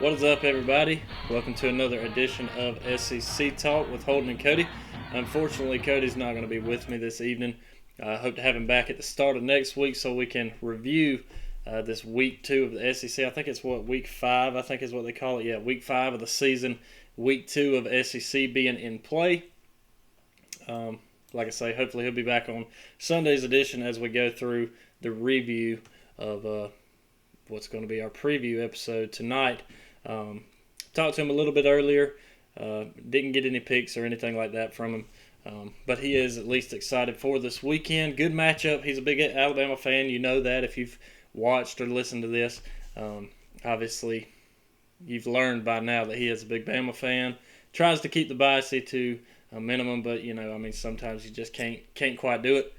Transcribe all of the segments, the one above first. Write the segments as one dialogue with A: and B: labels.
A: What is up, everybody? Welcome to another edition of SEC Talk with Holden and Cody. Unfortunately, Cody's not going to be with me this evening. I hope to have him back at the start of next week so we can review this week 2 of the SEC. I think it's week 5, I think is what they call it. Yeah, week 5 of the season, week 2 of SEC being in play. Like I say, hopefully he'll be back on Sunday's edition as we go through the review of what's going to be our preview episode tonight. Talked to him a little bit earlier. Didn't get any picks or anything like that from him. But he is at least excited for this weekend. Good matchup. He's a big Alabama fan. You know that if you've watched or listened to this. Obviously, you've learned by now that he is a big Bama fan. Tries to keep the biasy to a minimum, but, sometimes you just can't quite do it.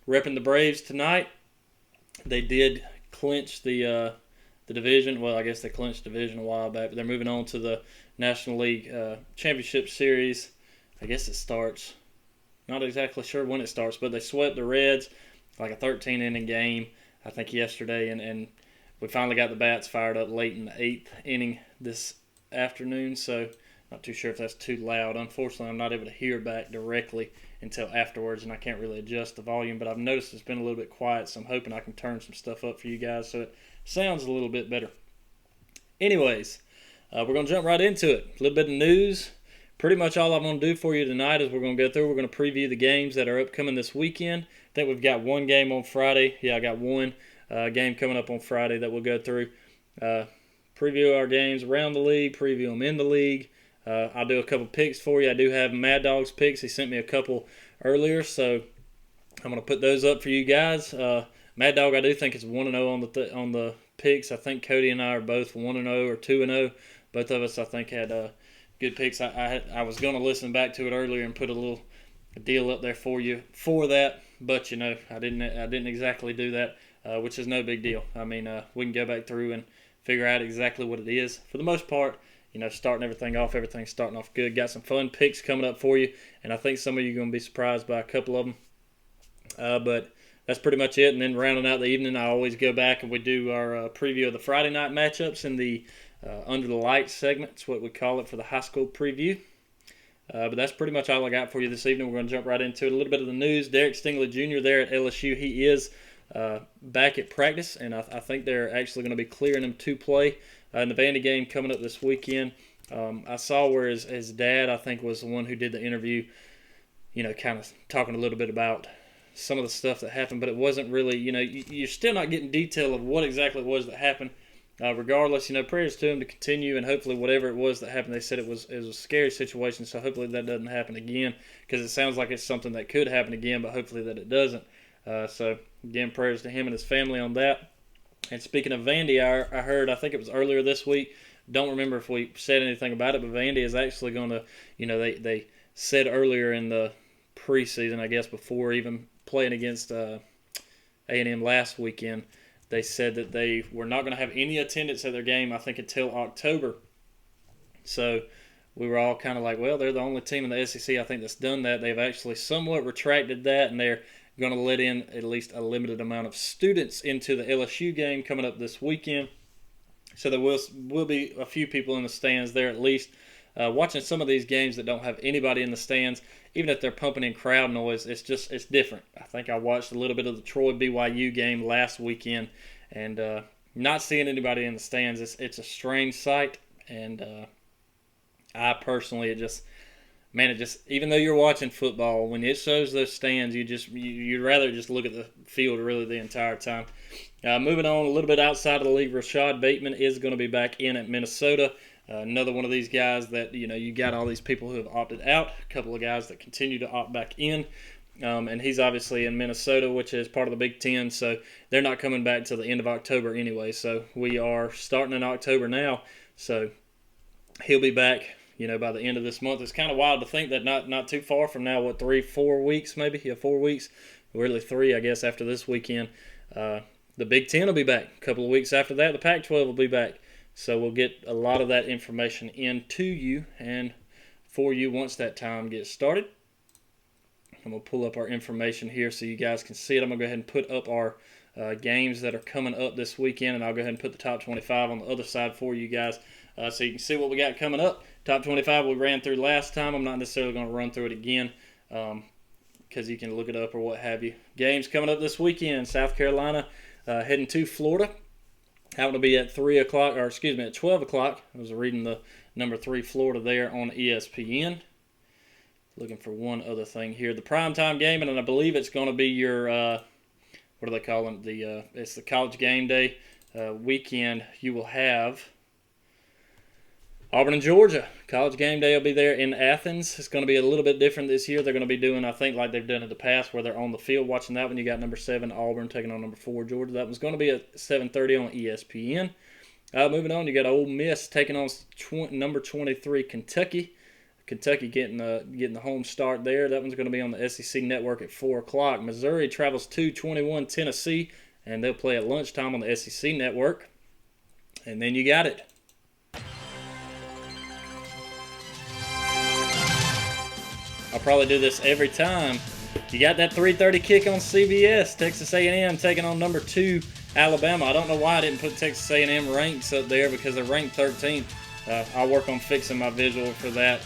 A: Repping the Braves tonight. They did clinch the division. Well, I guess they clinched division a while back, but they're moving on to the National League Championship Series. I guess it starts, not exactly sure when it starts, but they swept the Reds like a 13-inning game, I think, yesterday, and we finally got the bats fired up late in the 8th inning this afternoon, so not too sure if that's too loud. Unfortunately, I'm not able to hear back directly until afterwards, and I can't really adjust the volume, but I've noticed it's been a little bit quiet, so I'm hoping I can turn some stuff up for you guys so it sounds a little bit better. Anyways, we're going to jump right into it. A little bit of news. Pretty much all I'm going to do for you tonight is we're going to go through, we're going to preview the games that are upcoming this weekend. I think we've got one game on Friday. Yeah, I got one game coming up on Friday that we'll go through. Preview our games around the league, preview them in the league. I'll do a couple picks for you. I do have Mad Dog's picks. He sent me a couple earlier, so I'm going to put those up for you guys. Mad Dog, I do think it's 1-0 on the picks. I think Cody and I are both 1-0 or 2-0. Both of us, I think, had good picks. I was going to listen back to it earlier and put a little deal up there for you for that, but I didn't exactly do that, which is no big deal. I mean, we can go back through and figure out exactly what it is. For the most part, starting everything's starting off good. Got some fun picks coming up for you, and I think some of you are going to be surprised by a couple of them. But that's pretty much it. And then rounding out the evening, I always go back and we do our preview of the Friday night matchups in the Under the Lights segment. It's what we call it for the high school preview. But that's pretty much all I got for you this evening. We're going to jump right into it. A little bit of the news. Derrick Stingley Jr. there at LSU. He is back at practice, and I think they're actually going to be clearing him to play in the Vandy game coming up this weekend. I saw where his dad, I think, was the one who did the interview, kind of talking a little bit about some of the stuff that happened, but it wasn't really, you're still not getting detail of what exactly it was that happened. Regardless, prayers to him to continue, and hopefully whatever it was that happened, they said it was a scary situation, so hopefully that doesn't happen again, because it sounds like it's something that could happen again, but hopefully that it doesn't. So, again, prayers to him and his family on that. And speaking of Vandy, I heard, I think it was earlier this week, don't remember if we said anything about it, but Vandy is actually going to, they said earlier in the preseason, I guess, before even playing against A&M last weekend, they said that they were not going to have any attendance at their game, I think, until October. So we were all kind of like, well, they're the only team in the SEC, I think, that's done that. They've actually somewhat retracted that, and they're going to let in at least a limited amount of students into the LSU game coming up this weekend. So there will be a few people in the stands there at least. Watching some of these games that don't have anybody in the stands, even if they're pumping in crowd noise, it's different. I think I watched a little bit of the Troy BYU game last weekend, and not seeing anybody in the stands, it's a strange sight. And I personally, even though you're watching football, when it shows those stands, you'd rather just look at the field really the entire time. Moving on a little bit outside of the league, Rashad Bateman is going to be back in at Minnesota. Another one of these guys that, you got all these people who have opted out, a couple of guys that continue to opt back in. And he's obviously in Minnesota, which is part of the Big Ten, so they're not coming back till the end of October anyway. So we are starting in October now, so he'll be back, by the end of this month. It's kind of wild to think that not too far from now, 4 weeks maybe? Yeah, 4 weeks. Really 3, I guess, after this weekend. The Big Ten will be back. A couple of weeks after that, the Pac-12 will be back. So we'll get a lot of that information into you and for you once that time gets started. I'm going to pull up our information here so you guys can see it. I'm going to go ahead and put up our games that are coming up this weekend, and I'll go ahead and put the top 25 on the other side for you guys. so you can see what we got coming up. Top 25 we ran through last time. I'm not necessarily going to run through it again because you can look it up or what have you. Games coming up this weekend. South Carolina heading to Florida. That will be at 12 o'clock. I was reading the number 3 Florida there on ESPN. Looking for one other thing here. The primetime game, and I believe it's going to be your, what do they call them? It's the college game day weekend. You will have Auburn and Georgia. College game day will be there in Athens. It's going to be a little bit different this year. They're going to be doing, I think, like they've done in the past, where they're on the field watching that one. You got number 7 Auburn taking on number 4 Georgia. That one's going to be at 7:30 on ESPN. Moving on, you got Ole Miss taking on number 23 Kentucky. Kentucky getting the home start there. That one's going to be on the SEC Network at 4 o'clock. Missouri travels to 21 Tennessee, and they'll play at lunchtime on the SEC Network. And then you got it. I'll probably do this every time. You got that 3:30 kick on CBS. Texas A&M taking on number 2 Alabama. I don't know why I didn't put Texas A&M ranks up there because they're ranked 13th. I'll work on fixing my visual for that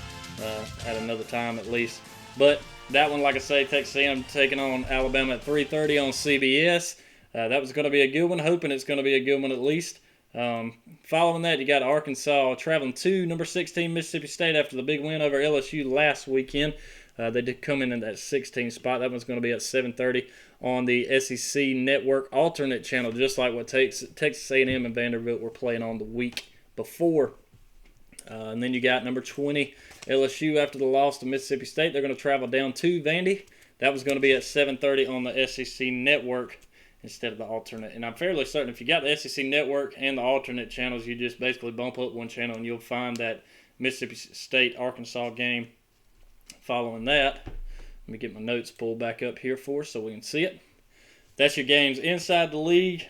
A: at another time at least. But that one, like I say, Texas A&M taking on Alabama at 3:30 on CBS. That was going to be a good one. Hoping it's going to be a good one at least. Following that, you got Arkansas traveling to number 16 Mississippi State after the big win over LSU last weekend. They did come in that 16th spot. That one's going to be at 7:30 on the SEC Network alternate channel, just like what Texas A&M and Vanderbilt were playing on the week before. And then you got number 20 LSU after the loss to Mississippi State. They're going to travel down to Vandy. That was going to be at 7:30 on the SEC Network instead of the alternate. And I'm fairly certain if you got the SEC Network and the alternate channels, you just basically bump up one channel and you'll find that Mississippi State-Arkansas game following that. Let me get my notes pulled back up here for us so we can see it. That's your games inside the league.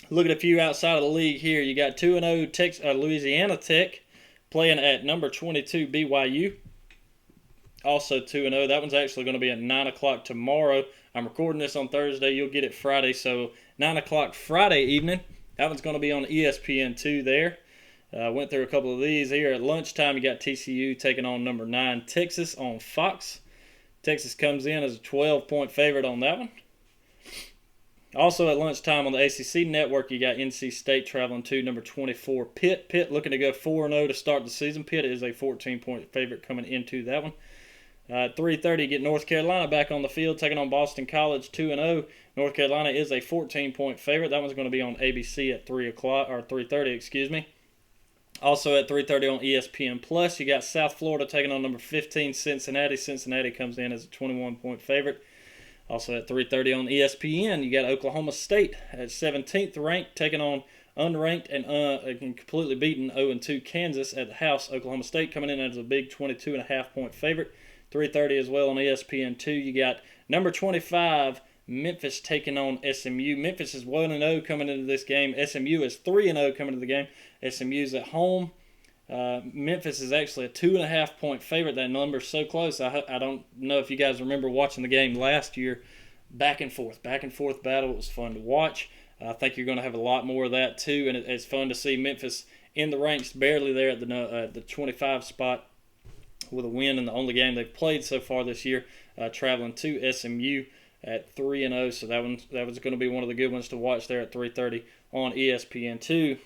A: Look at a few outside of the league here. You got 2-0 Louisiana Tech playing at number 22 BYU. Also 2-0. That one's actually going to be at 9 o'clock tomorrow. I'm recording this on Thursday. You'll get it Friday. So 9 o'clock Friday evening. That one's going to be on ESPN2 there. Went through a couple of these here. At lunchtime, you got TCU taking on number 9 Texas on Fox. Texas comes in as a 12-point favorite on that one. Also at lunchtime on the ACC Network, you got NC State traveling to number 24 Pitt. Pitt looking to go 4-0 to start the season. Pitt is a 14-point favorite coming into that one. 3:30, you get North Carolina back on the field, taking on Boston College 2-0. North Carolina is a 14-point favorite. That one's going to be on ABC at 3:30, excuse me. Also at 3:30 on ESPN Plus, you got South Florida taking on number 15 Cincinnati. Cincinnati comes in as a 21-point favorite. Also at 3:30 on ESPN, you got Oklahoma State at 17th ranked, taking on unranked and completely beaten 0-2 Kansas at the house. Oklahoma State coming in as a big 22.5-point favorite. 3:30 as well on ESPN2. You got number 25 Memphis taking on SMU. Memphis is 1-0 coming into this game. SMU is 3-0 coming into the game. SMU's at home. Memphis is actually a 2.5-point favorite. That number's so close. I don't know if you guys remember watching the game last year. Back and forth battle. It was fun to watch. I think you're going to have a lot more of that too, and it's fun to see Memphis in the ranks, barely there at the 25 spot with a win in the only game they've played so far this year, traveling to SMU at 3-0. So that was going to be one of the good ones to watch there at 3:30 on ESPN2.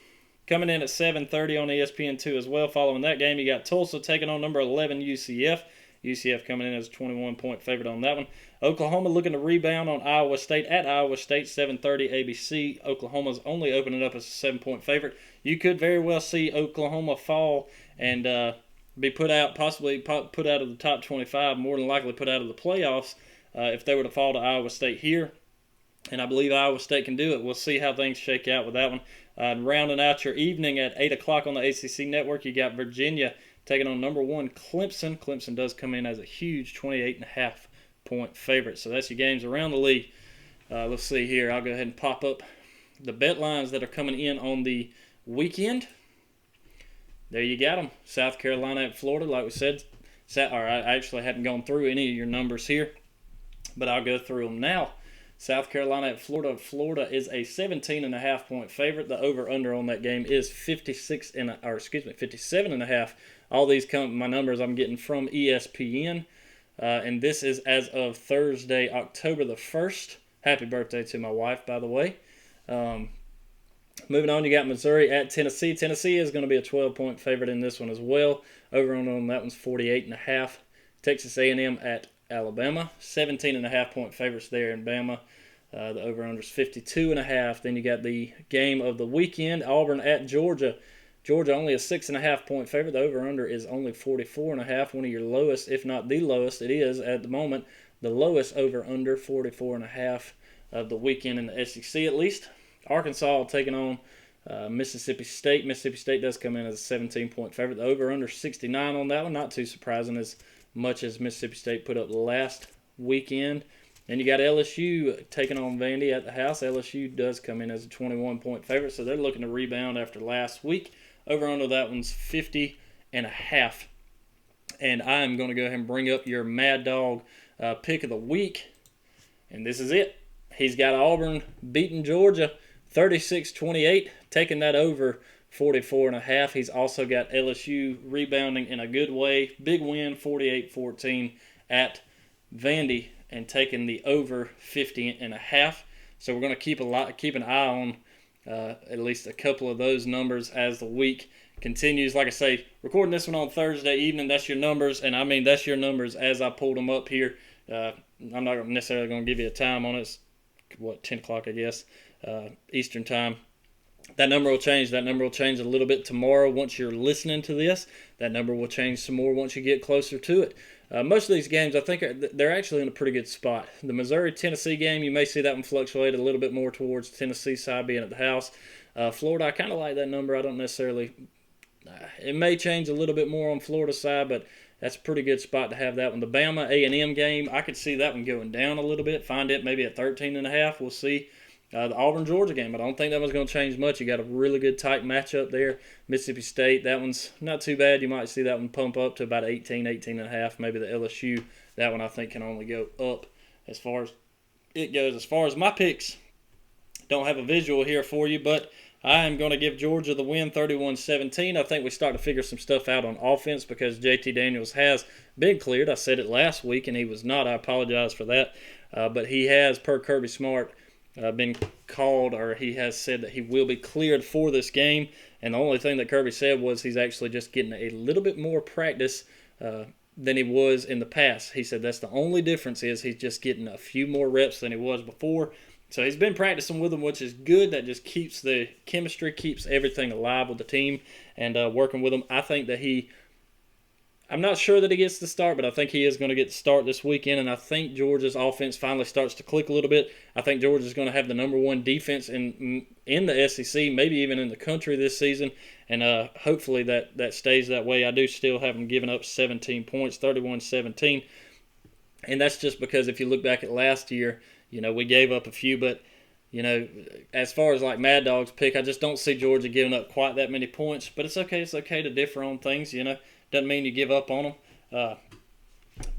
A: Coming in at 7:30 on ESPN2 as well. Following that game, you got Tulsa taking on number 11 UCF. UCF coming in as a 21-point favorite on that one. Oklahoma looking to rebound on Iowa State at Iowa State, 7:30 ABC. Oklahoma's only opening up as a 7-point favorite. You could very well see Oklahoma fall and be possibly put out of the top 25, more than likely put out of the playoffs if they were to fall to Iowa State here. And I believe Iowa State can do it. We'll see how things shake out with that one. Rounding out your evening at 8 o'clock on the ACC Network, you got Virginia taking on number 1 Clemson. Clemson does come in as a huge 28.5-point favorite. So that's your games around the league. Let's see here. I'll go ahead and pop up the bet lines that are coming in on the weekend. There you got them. South Carolina at Florida, like we said. I actually hadn't gone through any of your numbers here, but I'll go through them now. South Carolina at Florida. Florida is a 17.5-point favorite. The over/under on that game is 57.5. All these my numbers I'm getting from ESPN, and this is as of Thursday, October the 1st. Happy birthday to my wife, by the way. Moving on, you got Missouri at Tennessee. Tennessee is going to be a 12-point favorite in this one as well. Over/under on that one's 48.5. Texas A&M at Alabama, 17.5-point favorites there in Bama. The over/under is 52.5. Then you got the game of the weekend, Auburn at Georgia. Georgia only a 6.5-point favorite. The over/under is only 44.5. One of your lowest, if not the lowest, it is at the moment. The lowest over/under 44.5 of the weekend in the SEC at least. Arkansas taking on Mississippi State. Mississippi State does come in as a 17-point favorite. The over/under 69 on that one. Not too surprising as much as Mississippi State put up last weekend. And you got LSU taking on Vandy at the house. LSU does come in as a 21-point favorite, so they're looking to rebound after last week. Over/under that one's 50.5. And I am going to go ahead and bring up your Mad Dog pick of the week. And this is it. He's got Auburn beating Georgia 36-28, taking that over 44.5. He's also got LSU rebounding in a good way. Big win, 48-14 at Vandy, and taking the over 50.5. So we're going to keep an eye on at least a couple of those numbers as the week continues. Like I say, recording this one on Thursday evening. That's your numbers, and I mean that's your numbers as I pulled them up here. I'm not necessarily going to give you a time on it. It's 10 o'clock, I guess, Eastern time. That number will change. That number will change a little bit tomorrow once you're listening to this. That number will change some more once you get closer to it. Most of these games, I think, they're actually in a pretty good spot. The Missouri-Tennessee game, you may see that one fluctuate a little bit more towards Tennessee side being at the house. Florida, I kind of like that number. I don't necessarily it may change a little bit more on Florida side, but that's a pretty good spot to have that one. The Bama A&M game, I could see that one going down a little bit. Find it maybe at 13.5. We'll see. The Auburn-Georgia game, I don't think that one's going to change much. You got a really good tight matchup there. Mississippi State, that one's not too bad. You might see that one pump up to about 18.5. Maybe the LSU, that one I think can only go up as far as it goes. As far as my picks, don't have a visual here for you, but I am going to give Georgia the win 31-17. I think we start to figure some stuff out on offense because JT Daniels has been cleared. I said it last week, and he was not. I apologize for that. But he has, per Kirby Smart, been called, or he has said that he will be cleared for this game. And the only thing that Kirby said was he's actually just getting a little bit more practice than he was in the past. He said that's the only difference is he's just getting a few more reps than he was before. So he's been practicing with them, which is good. That just keeps the chemistry, keeps everything alive with the team and working with them. I think that I'm not sure that he gets the start, but I think he is going to get the start this weekend, and I think Georgia's offense finally starts to click a little bit. I think Georgia's going to have the number one defense in the SEC, maybe even in the country this season, and hopefully that stays that way. I do still have them giving up 17 points, 31-17, and that's just because if you look back at last year, we gave up a few, but, as far as like Mad Dog's pick, I just don't see Georgia giving up quite that many points, but it's okay. It's okay to differ on things, Doesn't mean you give up on them.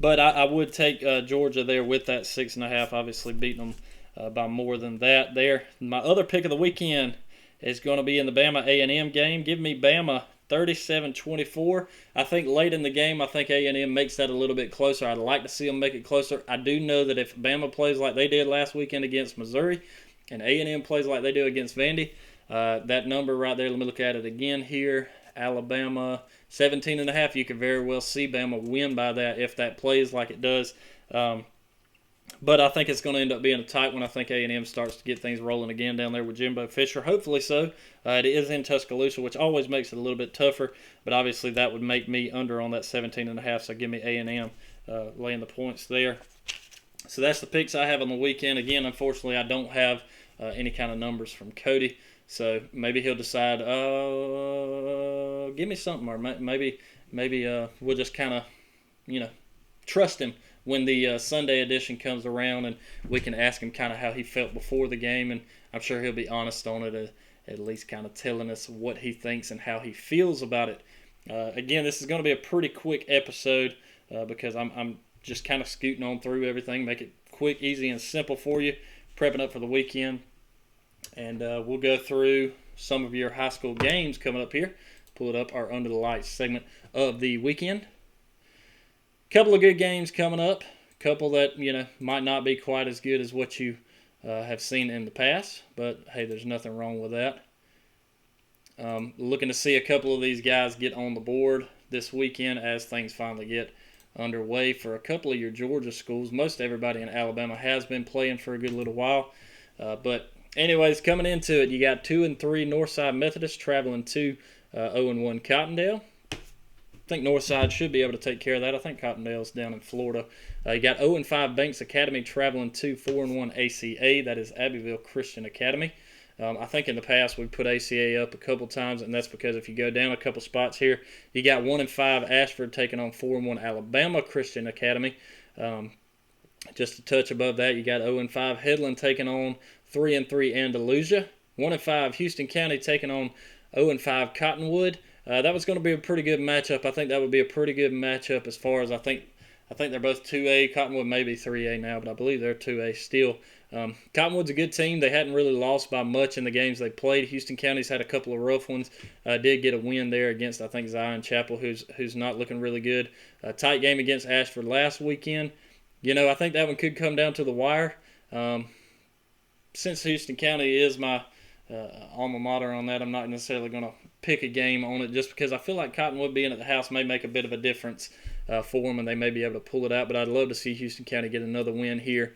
A: But I would take Georgia there with that 6.5, obviously beating them by more than that there. My other pick of the weekend is going to be in the Bama A&M game. Give me Bama 37-24. I think late in the game, I think A&M makes that a little bit closer. I'd like to see them make it closer. I do know that if Bama plays like they did last weekend against Missouri and A&M plays like they do against Vandy, that number right there, let me look at it again here. Alabama 17.5. You could very well see Bama win by that if that plays like it does. But I think it's going to end up being a tight one. I think A&M starts to get things rolling again down there with Jimbo Fisher. Hopefully so. It is in Tuscaloosa, which always makes it a little bit tougher. But obviously that would make me under on that 17.5. So give me A&M laying the points there. So that's the picks I have on the weekend. Again, unfortunately, I don't have any kind of numbers from Cody. So maybe he'll decide, give me something, or maybe we'll just kind of, trust him when the Sunday edition comes around, and we can ask him kind of how he felt before the game, and I'm sure he'll be honest on it, at least kind of telling us what he thinks and how he feels about it. Again, this is going to be a pretty quick episode because I'm just kind of scooting on through everything, make it quick, easy, and simple for you. prepping up for the weekend. And we'll go through some of your high school games coming up here. Pull it up, our Under the Lights segment of the weekend. Couple of good games coming up. Couple that, might not be quite as good as what you have seen in the past. But, hey, there's nothing wrong with that. Looking to see a couple of these guys get on the board this weekend as things finally get underway for a couple of your Georgia schools. Most everybody in Alabama has been playing for a good little while. But anyways, coming into it, you got 2-3 Northside Methodist traveling to 0-1 Cottondale. I think Northside should be able to take care of that. I think Cottondale's down in Florida. You got 0-5 Banks Academy traveling to 4-1 ACA. That is Abbeville Christian Academy. I think in the past we've put ACA up a couple times, and that's because if you go down a couple spots here, you got 1-5 Ashford taking on 4-1 Alabama Christian Academy. Just a touch above that, you got 0-5 Headland taking on 3-3 Andalusia. 1-5 Houston County taking on 0-5 Cottonwood. That was going to be a pretty good matchup. I think that would be a pretty good matchup as far as I think they're both 2A. Cottonwood may be 3A now, but I believe they're 2A still. Cottonwood's a good team. They hadn't really lost by much in the games they played. Houston County's had a couple of rough ones. Did get a win there against, I think, Zion Chapel, who's not looking really good. A tight game against Ashford last weekend. I think that one could come down to the wire. Since Houston County is my alma mater on that, I'm not necessarily going to pick a game on it just because I feel like Cottonwood being at the house may make a bit of a difference for them, and they may be able to pull it out. But I'd love to see Houston County get another win here.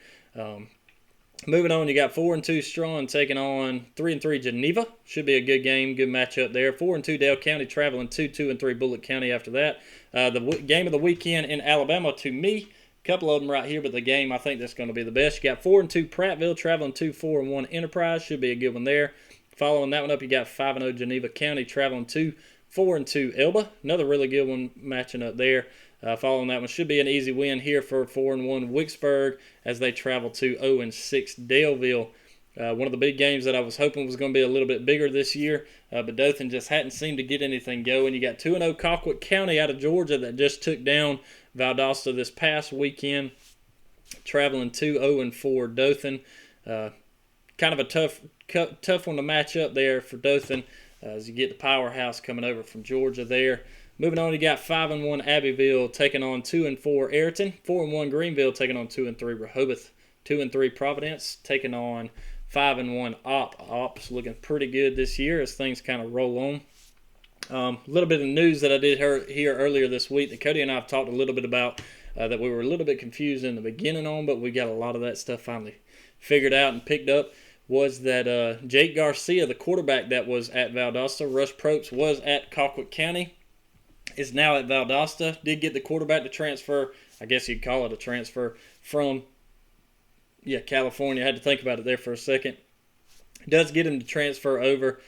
A: Moving on, you got 4-2 Strawn taking on 3-3 Geneva. Should be a good game, good matchup there. 4-2 Dale County traveling to 2-3 Bullock County after that. The game of the weekend in Alabama to me, a couple of them right here, but the game I think that's going to be the best. You got 4-2 Prattville traveling to 4-1 Enterprise. Should be a good one there. Following that one up, you got 5-0 Geneva County traveling to 4-2 Elba. Another really good one matching up there. Following that one should be an easy win here for 4-1 Wicksburg as they travel to 0-6 Daleville. One of the big games that I was hoping was going to be a little bit bigger this year, but Dothan just hadn't seemed to get anything going. You got 2-0 Colquitt County out of Georgia that just took down Valdosta this past weekend, traveling to 0-4 Dothan. Kind of a tough one to match up there for Dothan as you get the powerhouse coming over from Georgia there. Moving on, you got 5-1 Abbeville taking on 2-4 Ayrton. 4-1 Greenville taking on 2-3 Rehoboth. 2-3 Providence taking on 5-1 Ops looking pretty good this year as things kind of roll on. A little bit of news that I did hear earlier this week that Cody and I have talked a little bit about that we were a little bit confused in the beginning on, but we got a lot of that stuff finally figured out and picked up, was that Jake Garcia, the quarterback that was at Valdosta, Rush Propst was at Colquitt County, is now at Valdosta. Did get the quarterback to transfer, I guess you'd call it a transfer, from California. I had to think about it there for a second. Does get him to transfer over.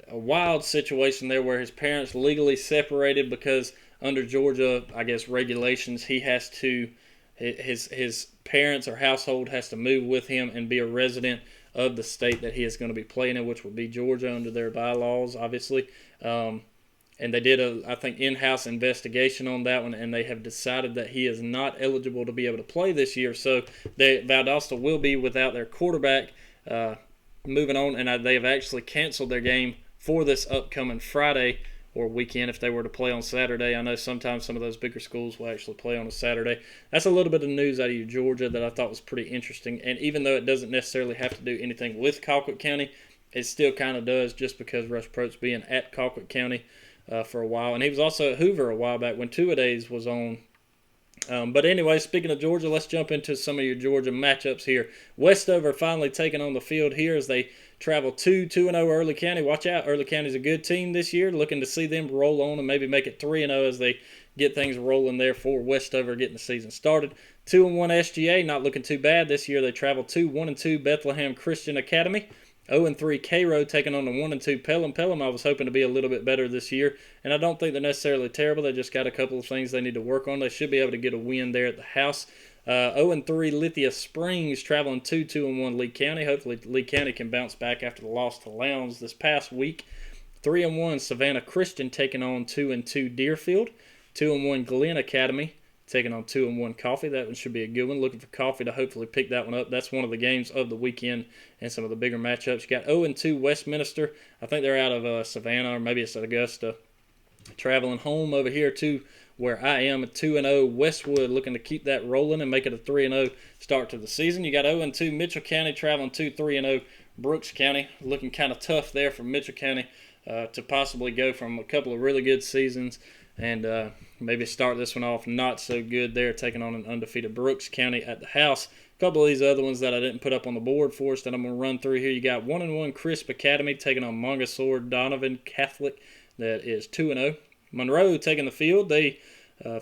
A: A wild situation there where his parents legally separated because under Georgia, I guess, regulations, he has to, his parents or household has to move with him and be a resident of the state that he is going to be playing in, which would be Georgia under their bylaws, obviously. And they did I think, in-house investigation on that one, and they have decided that he is not eligible to be able to play this year. So Valdosta will be without their quarterback moving on, and they have actually canceled their game for this upcoming Friday or weekend if they were to play on Saturday. I know sometimes some of those bigger schools will actually play on a Saturday. That's a little bit of news out of Georgia that I thought was pretty interesting. And even though it doesn't necessarily have to do anything with Colquitt County, it still kind of does just because Rush Propst being at Colquitt County for a while. And he was also at Hoover a while back when Two-A-Days was on. But anyway, speaking of Georgia, let's jump into some of your Georgia matchups here. Westover finally taking on the field here as they travel to 2-0 Early County. Watch out, Early County's a good team this year. Looking to see them roll on and maybe make it 3-0 as they get things rolling there for Westover getting the season started. 2-1 SGA, not looking too bad this year. They travel to 1-2 Bethlehem Christian Academy. 0-3 Cairo taking on the 1-2 Pelham. Pelham I was hoping to be a little bit better this year, and I don't think they're necessarily terrible. They just got a couple of things they need to work on. They should be able to get a win there at the house. 0-3 Lithia Springs traveling to 2-1 Lee County. Hopefully Lee County can bounce back after the loss to Lowndes this past week. 3-1 Savannah Christian taking on 2-2 Deerfield. 2-1 Glen Academy taking on 2-1 Coffee. That one should be a good one. Looking for Coffee to hopefully pick that one up. That's one of the games of the weekend and some of the bigger matchups. You got 0-2 Westminster. I think they're out of Savannah, or maybe it's Augusta. Traveling home over here to where I am at 2-0 Westwood, looking to keep that rolling and make it a 3-0 start to the season. You got 0-2 Mitchell County traveling to 3-0 Brooks County. Looking kind of tough there for Mitchell County to possibly go from a couple of really good seasons and maybe start this one off not so good there, taking on an undefeated Brooks County at the house. A couple of these other ones that I didn't put up on the board for us that I'm going to run through here. You got 1-1 Crisp Academy taking on Montgomery Donovan Catholic. That is 2-0. Monroe taking the field. They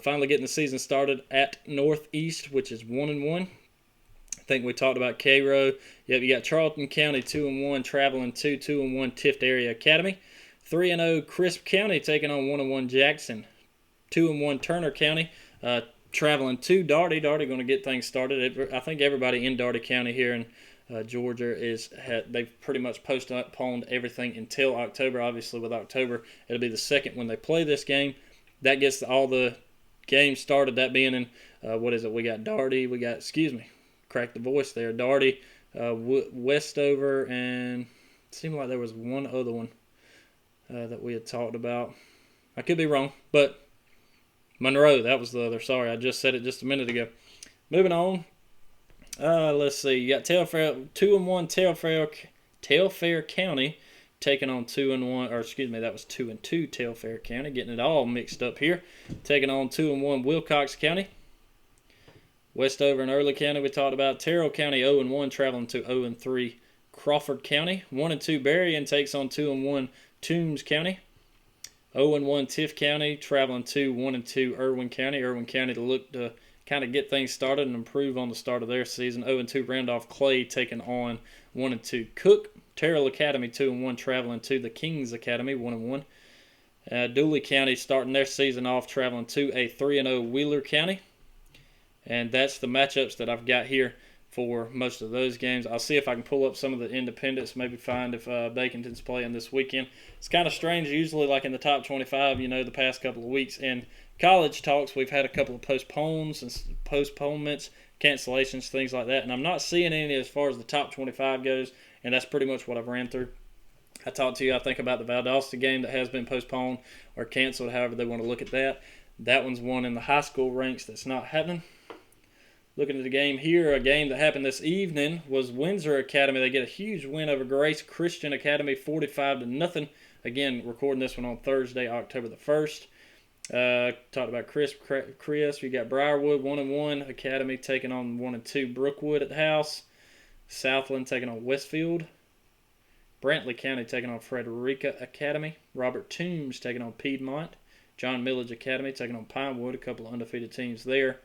A: finally getting the season started at Northeast, which is 1-1. I think we talked about Cairo. Yep, you got Charlton County 2-1, traveling to 2-1 Tift Area Academy. 3-0 Crisp County taking on 1-1 Jackson. 2-1 Turner County traveling to Darty. Darty going to get things started. I think everybody in Darty County here in Georgia they've pretty much postponed everything until October. Obviously, with October, it'll be the second when they play this game. That gets all the games started. That being in we got Darty. We got crack the voice there. Darty, Westover, and it seemed like there was one other one that we had talked about. I could be wrong, but Monroe, that was the other. Sorry, I just said it just a minute ago. Moving on. Let's see. You got 2-1 Telfair County taking on 2-1, that was 2-2 Telfair County. Getting it all mixed up here. Taking on 2-1 Wilcox County. Westover and Early County we talked about. Terrell County 0-1 traveling to 0-3 Crawford County. 1-2 Berrien takes on 2-1 Toombs County. 0-1 Tift County traveling to 1-2 Irwin County. Irwin County to look to kind of get things started and improve on the start of their season. 0-2 Randolph Clay taking on 1-2 Cook. Terrell Academy 2-1 traveling to the Kings Academy 1-1. Dooley County starting their season off traveling to a 3-0 Wheeler County. And that's the matchups that I've got here for most of those games. I'll see if I can pull up some of the independents, maybe find if Baconton's playing this weekend. It's kind of strange. Usually, like in the top 25, the past couple of weeks in college talks, we've had a couple of postponements, cancellations, things like that. And I'm not seeing any as far as the top 25 goes, and that's pretty much what I've ran through. I talked to you, I think, about the Valdosta game that has been postponed or canceled, however they want to look at that. That one's one in the high school ranks that's not happening. Looking at the game here, a game that happened this evening was Windsor Academy. They get a huge win over Grace Christian Academy, 45-0. Again, recording this one on Thursday, October the 1st. Talked about Chris. We got Briarwood 1-1 Academy taking on 1-2 Brookwood at the house. Southland taking on Westfield. Brantley County taking on Frederica Academy. Robert Toombs taking on Piedmont. John Millage Academy taking on Pinewood. A couple of undefeated teams there.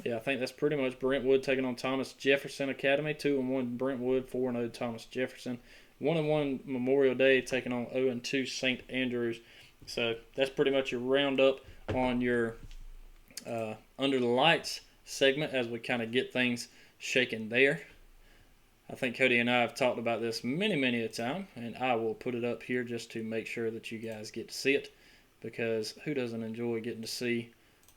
A: Yeah, I think that's pretty much Brentwood taking on Thomas Jefferson Academy. 2-1 Brentwood, 4-0 Thomas Jefferson. 1-1 Memorial Day taking on 0-2 St. Andrews. So that's pretty much your roundup on your Under the Lights segment as we kind of get things shaken there. I think Cody and I have talked about this many a time, and I will put it up here just to make sure that you guys get to see it, because who doesn't enjoy getting to see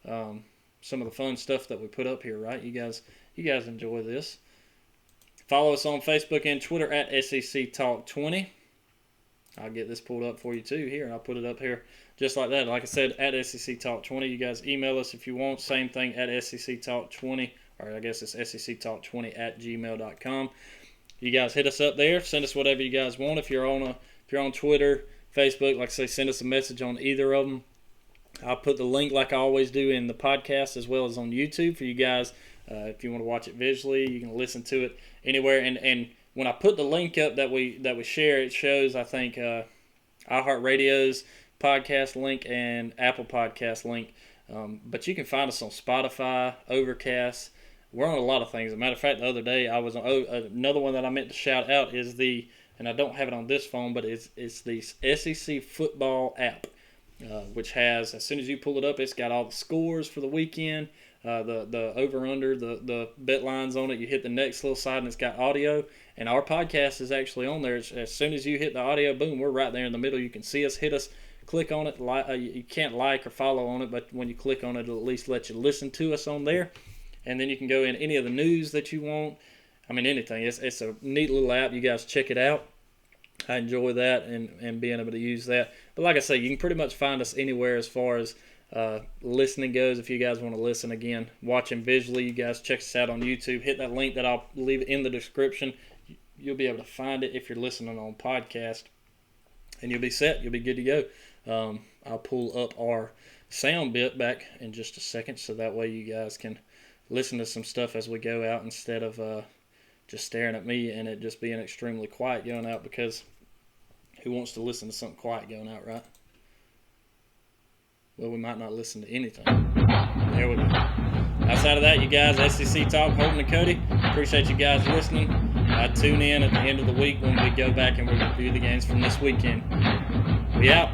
A: some of the fun stuff that we put up here, right? You guys enjoy this. Follow us on Facebook and Twitter at SEC Talk 20. I'll get this pulled up for you too here. I'll put it up here just like that. Like I said, at SEC Talk 20. You guys email us if you want. Same thing at SEC Talk 20, or I guess it's SEC Talk 20 at gmail.com. You guys hit us up there. Send us whatever you guys want. If you're on Twitter, Facebook, like I say, send us a message on either of them. I'll put the link like I always do in the podcast as well as on YouTube for you guys. If you want to watch it visually, you can listen to it anywhere. And when I put the link up that we share, it shows, I think, iHeartRadio's podcast link and Apple podcast link. But you can find us on Spotify, Overcast. We're on a lot of things. As a matter of fact, the other day I was on another one that I meant to shout out is and I don't have it on this phone, but it's the SEC football app. Which has, as soon as you pull it up, it's got all the scores for the weekend, the over-under, the bet lines on it. You hit the next little side, and it's got audio. And our podcast is actually on there. As soon as you hit the audio, boom, we're right there in the middle. You can see us. Hit us, click on it. You can't like or follow on it, but when you click on it, it'll at least let you listen to us on there. And then you can go in any of the news that you want. I mean, anything. It's a neat little app. You guys check it out. I enjoy that and being able to use that. But like I say, you can pretty much find us anywhere as far as listening goes. If you guys want to listen again, watching visually, you guys check us out on YouTube. Hit that link that I'll leave in the description. You'll be able to find it if you're listening on podcast. And you'll be set. You'll be good to go. I'll pull up our sound bit back in just a second so that way you guys can listen to some stuff as we go out instead of just staring at me and it just being extremely quiet going out, because who wants to listen to something quiet going out, right? Well, we might not listen to anything. There we go. Outside of that, you guys, SEC Talk, Holden and Cody, appreciate you guys listening. Tune in at the end of the week when we go back and we review the games from this weekend. We out.